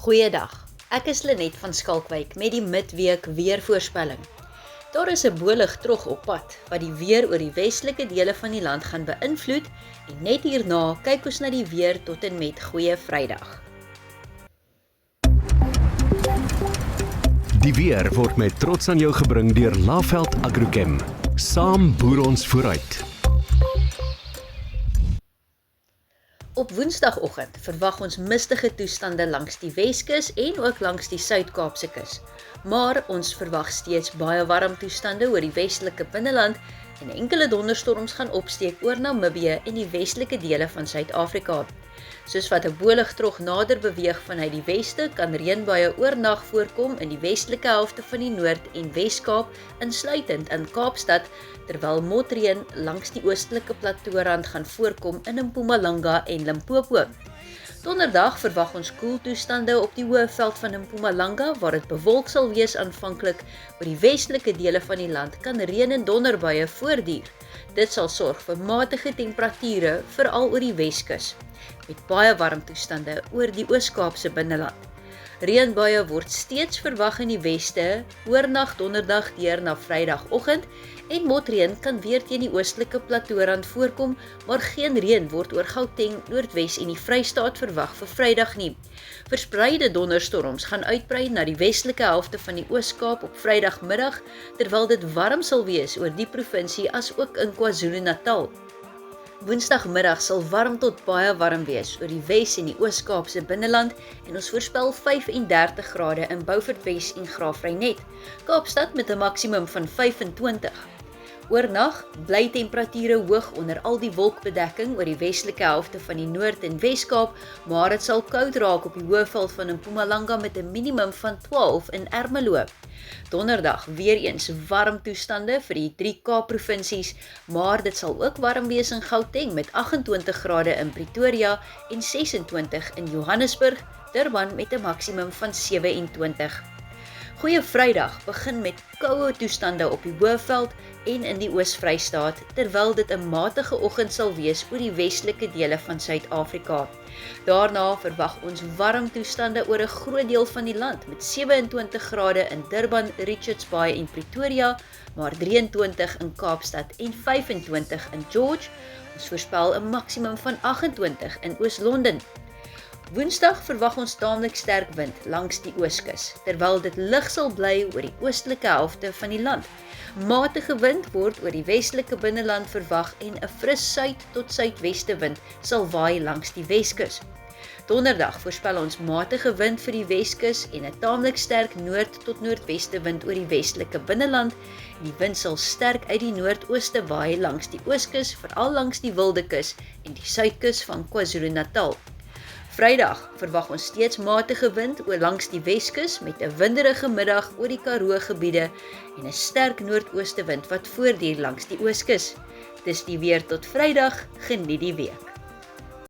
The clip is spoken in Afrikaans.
Goeiedag, ek is Lenet van Skalkwyk met die midweek weervoorspelling. Daar is 'n bolig-trog op pad wat die weer oor die westelike dele van die land gaan beïnvloed en net hierna kyk ons na die weer tot en met Goeie Vrydag. Die weer word met trots aan jou gebring deur Laveld Agrochem. Saam boer ons vooruit. Op Woensdagoggend verwag ons mistige toestande langs die Weskus en ook langs die Suid-Kaapse kus. Maar ons verwag steeds baie warm toestande oor die westelike binneland en enkele donderstorms gaan opsteek oor Namibië en die westelike dele van Suid-Afrika. Soos wat 'n bolig-trog nader beweeg vanuit die weste, kan reënbuie oornag voorkom in die westelike helfte van die Noord- en Wes-Kaap, insluitend in Kaapstad, terwyl motreën langs die oostelike platoorand gaan voorkom in Mpumalanga en Limpopo. Donderdag verwag ons koeltoestande op die Hoëveld van Mpumalanga, waar dit bewolk sal wees aanvanklik. Oor die westelike dele van die land kan reën en donderbuie voortduur. Dit sal sorg vir matige temperature, veral oor die Weskus, met baie warm toestande oor die Oos-Kaapse binneland. Reënbuie word steeds verwag in die weste, oornag donderdag deur na Vrydagoggend en motreën kan weer teen die oostelike platoorand voorkom, maar geen reën word oor Gauteng, Noordwes en die Vrystaat verwag vir Vrydag nie. Verspreide donderstorms gaan uitbrei na die westelike helfte van die Oos-Kaap op Vrydagmiddag, terwyl dit warm sal wees oor die provinsie as ook in KwaZulu-Natal. Woensdagmiddag sal warm tot baie warm wees oor die Wes en die Oos-Kaapse binneland en ons voorspel 35 grade in Beaufort Wes en Graafrenet. Kaapstad met 'n maksimum van 25. Oornag bly temperature hoog onder al die wolkbedekking oor die westelike helfte van die Noord- en Wes-Kaap, maar dit sal koud raak op die Hoëveld van Mpumalanga met 'n minimum van 12 in Ermelo. Donderdag weer eens warm toestande vir die 3 Kaap-provinsies, maar dit sal ook warm wees in Gauteng met 28 grade in Pretoria en 26 in Johannesburg, Durban met 'n maksimum van 27. Goeie Vrydag begin met koue toestande op die Hoëveld en in die Oos-Vrystaat, terwyl dit 'n matige oggend sal wees oor die westelike dele van Suid-Afrika. Daarna verwag ons warm toestande oor 'n groot deel van die land met 27 grade in Durban, Richards Bay en Pretoria, maar 23 in Kaapstad en 25 in George. Ons voorspel 'n maksimum van 28 in Oos-London. Woensdag verwag ons taamlik sterk wind langs die Ooskus, terwyl dit lig sal bly oor die oostelike helfte van die land. Matige wind word oor die westelike binneland verwag en 'n fris suid tot suidweste wind sal waai langs die Weskus. Donderdag voorspel ons matige wind vir die Weskus en 'n taamlik sterk noord tot noordweste wind oor die westelike binneland. Die wind sal sterk uit die noordooste waai langs die Ooskus, veral langs die Wildekus en die suidkus van KwaZulu-Natal. Vrydag verwag ons steeds matige wind oor langs die Weskus met 'n winderige middag oor die Karoo gebiede en 'n sterk noordooste wind wat voortduur langs die Ooskus. Dis die weer tot Vrydag, geniet die week.